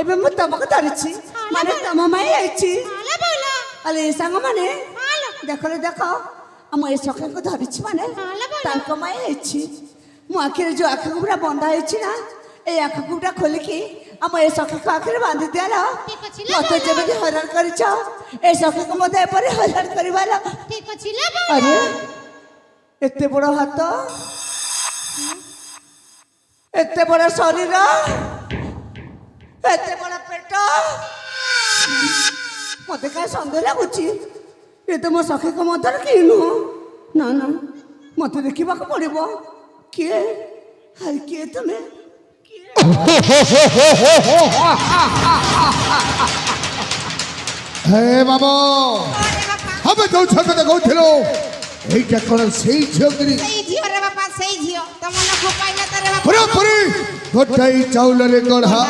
ଏବେ ମୁଁ ତମକୁ ଧରିଛି ମାନେ ତମ ମାଇ ହେଇଛି ଆଲେ ଏ ସାଙ୍ଗ ମାନେ ଦେଖରେ ଦେଖ ଆମ ଏ ସଖାକୁ ଧରିଛି ମାନେ ତାଙ୍କ ମାଇ ହେଇଛି ମୋ ଆଖିରେ ଯୋଉ ଆଖି ପୁରା ବନ୍ଧା ହେଇଛି ନା এই আঁখটা খোলিকি আমার এই সখীকে আখেরে বাঁধি দিয়াল মতো যেমনি হইরাণ করিছ এই সখীকে মতো এপরি হইরাণ করিবার আরে এতে বড় হাত এতে বড় শরীর এতে বড় পেট মতো কাজ সন্দেহ লাগুছি এ তো মো সখীকে মতো কি নুহ না না মতো দেখিবা পড়ব কিয়ে আর কিয়ে তুমি হে বাবা আমি তো কথা কইছিল এইটা কোন সেই ঝগড়ি সেই ঝিও রে বাবা সেই ঝিও তোমার না খোপাই না তারে বাবা পুরো পুরি গোটাই চাউলের গড়া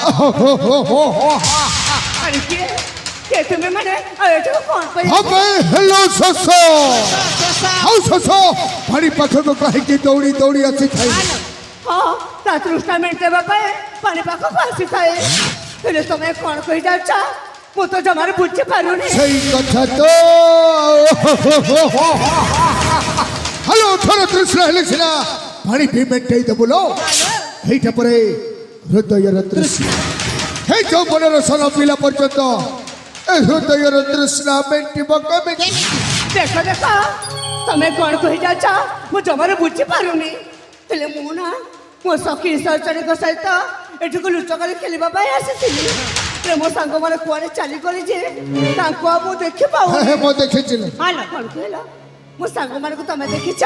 আরে কে তুমি মানে এটা কোন কই হবে হ্যালো সসো হাউ সসো পানি পাখো কাহিকি দৌড়ি দৌড়ি আছে খাই হ্যাঁ তা তৃষ্ণা মেটে বাবা পানি পাখো আসি খাই ହେଲେ ତମେ କ'ଣ କହି ଯାଉଛ ମୁଁ ତ ଜମାରୁ ବୁଝି ପାରୁନି সেই কথা তো হ্যালো থর তৃষ্ণা হেলে সিনা পানি পেমেন্টই তো বলো এইটা পরে হৃদয়ের তৃষ্ণা এই যৌবনের সন পিলা পর্যন্ত এই হৃদয়ের তৃষ্ণা মেন্টিব কেমিতি ଦେଖ ଦେଖ ତମେ କ'ଣ କହି ଯାଉଛ ମୁଁ ଜମାରୁ ବୁଝି ପାରୁନି ହେଲେ ମୁଁ ନା ମୋ ସଖୀ ସହଚରୀଙ୍କ ସହିତ ଏଠିକୁ ଲୁଚ କରି ଖେଳିବା ପାଇଁ ଆସିଥିଲି ହେଲେ ମୋ ସାଙ୍ଗମାନେ କୁଆଡ଼େ ଚାଲିଗଲେ ଯେ ତାଙ୍କୁ ଆଉ ମୁଁ ଦେଖି ପାଉନି হ্যাঁ ମୁଁ ଦେଖିଥିଲି କ'ଣ କହିଲ ମୋ ସାଙ୍ଗମାନଙ୍କୁ ତମେ ଦେଖିଛ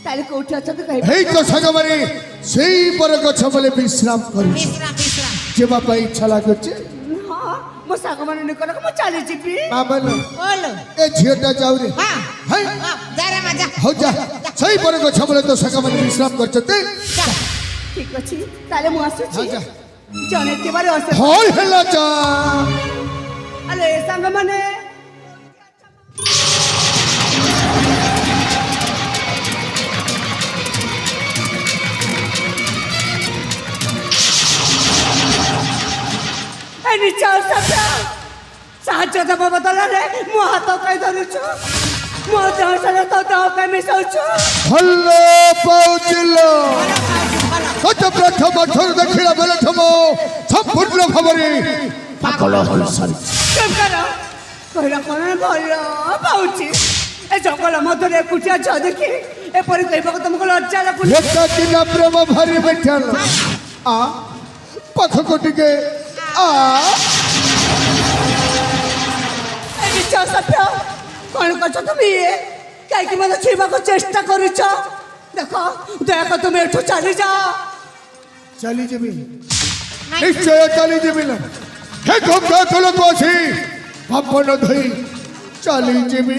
ତାହେଲେ କୋଉଠି ଅଛନ୍ତି କହିବ এই তো সাগমারি সেই বড় গছ বলে বিশ্রাম করছি বিশ্রাম বিশ্রাম ଯିବା ପାଇଁ ଇଚ୍ଛା ଲାଗୁଛି ହଁ ମୋ ସାଙ୍ଗମାନେ ନିକଟକୁ ମୁଁ ଚାଲିଯିବି ମାମଲ ওলো ଏ ଝିଅଟା ଯାଉରେ হ্যাঁ ହାଇ যা রে মা যা ହଉ ଯା ସେଇ ବଡ଼ ଗଛ ବଳେ ତ ସାଙ୍ଗମାନେ ବିଶ୍ରାମ କରିଛନ୍ତି ଠିକ ଅଛି ତାହେଲେ ମୁଁ ଆସୁଛି ହଉ ଯା ଜଣେଇଥିବାରୁ ଅସେ ହଇ ହେଲା ଯା ଆଲେ ଏ ସାଙ୍ଗମାନେ ଏ ନିଚ ସାହାଯ୍ୟ ଦେବ ବଦଳରେ ମୋ ହାତ କାଇ ଧରୁଛୁ ମୋ ଦେହ ସହିତ ତୋ ଦେହ କାଇ ମିଶାଉଛୁ ଭଲ ପାଉଥିଲ ଗତ ପ୍ରଥମ ଥର ଦେଖିଲା ବେଳଠୁ ମୁଁ ସମ୍ପୂର୍ଣ୍ଣ ଭାବରେ ପାଗଳ ହୋଇସାରିଛି ଚୁପ୍ କର କହିଲା କ'ଣ ଭଲ ପାଉଛି ଏ ଜଙ୍ଗଲ ମଧ୍ୟରେ ଏକୁଟିଆ ଝିଅ ଦେଖି ଏପରି କହିବାକୁ ତମକୁ ଲଜ୍ଜା ଲାଗୁନି ଏକାକିନା ପ୍ରେମ ଭାରି ମିଠାଲ ଆ ପାଖକୁ ଟିକେ ଆ ଏ ନିଚ ସଭ୍ୟ କ'ଣ କରୁଛ তুমি କାହିଁକି ମୋତେ ଛୁଇଁବାକୁ ଚେଷ୍ଟା କରୁଛ ଦେଖ ଦୟାକରି ତୁମେ ଏଠୁ ଚାଲିଯାଅ ଚାଲି ଯିବି ନିଶ୍ଚୟ ଚାଲି ଯିବି ନା ହେ ଗଙ୍ଗା ତଳକୁ ଅଛି ପବନ ଧୋଇ ଚାଲି ଯିବି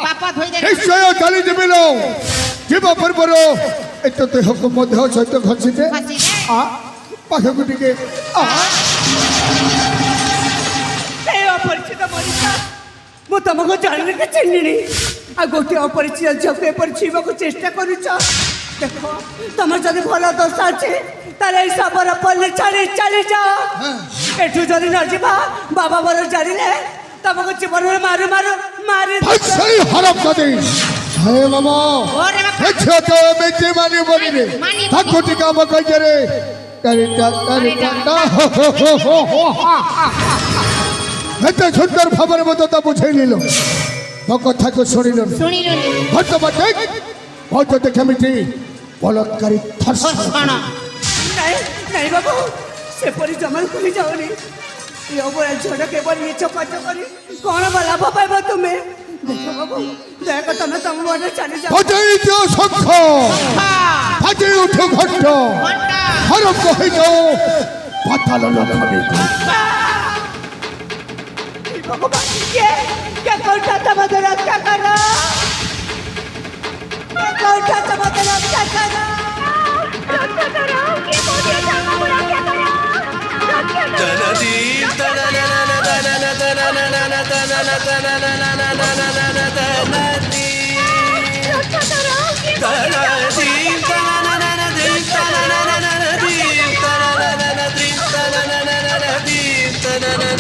পাপা ধই দে ନିଶ୍ଚୟ ଚାଲି ଯିବି ଲୋ ଯିବା ପୂର୍ବରୁ ଏତ ଦେହକୁ ମୋ ଦେହ ସହିତ ଘଷିଦେ ঘষি দে ଆ ପାଖକୁ ଟିକେ ଆ ଏ ଅପରିଚିତ ମଣିଷ ମୁଁ ତମକୁ ଜାଣିନି କି ଚିହ୍ନିନି ଆଉ ଗୋଟିଏ ଅପରିଚିତ ଝିଅକୁ ଏପରି ଛୁଇଁବାକୁ ଚେଷ୍ଟା କରୁଛ ଦେଖ ତମର ଯଦି ଭଲ ଦୋଷ ଅଛି ତାହେଲେ ଏଇ ଶବର ପଲ୍ଲୀ ଛାଡ଼ି ଚାଲିଯାଅ ଏଠୁ ଯଦି ନ ଯିବା ବାବା ମୋର ଜାଣିଲେ ତମକୁ ଜୀବନରେ ମାରୁ ମାରୁ ମାରି ଭାଇ ହରପ କରି ହେ ମାମା ওরে বাবা ଏ ଝିଅ ତ ଏମିତି ମାନିବନି ରେ ତାକୁ ଟିକେ ଆମ କହିରେ ଏତେ ସୁନ୍ଦର ଭାବରେ ମୋତେ ତା ବୁଝେଇଲିଲ ମୋ କଥାକୁ ଶୁଣିଲ শুনিলনি ବର୍ତ୍ତମାନ ବହୁତ କେମିତି ବଳତ୍କାରୀ ଧର୍ଷଣ ঘষণ ନାଇଁ ନାଇଁ ବାବୁ ସେପରି ଜମାରୁ କହି ଯାଉନି ଏ ଅବଳା ଝିଅଟା କେବଳ ନିଜ କାର୍ଯ୍ୟ କରି କ'ଣ ବା ଲାଭ ପାଇବ ତୁମେ ଦେଖ ବାବୁ ଦୟାକରି ତମେ ତମ ମନରେ ଚାଲିଯାଅ ବଜାଇ ଦିଅ ଶଙ୍ଖ ବାଜି ଉଠୁ ଘଣ୍ଟ ঘন্টা ହରପ କହିଯାଉ ପାତାଳ ଲକ୍ଷ୍ମୀ भगवान क्या कौटा तमद रक्षा करो कौटा तमद रक्षा करो रक्षा करो कि मोदी जंगल को रक्षा करो रक्षा करो dream,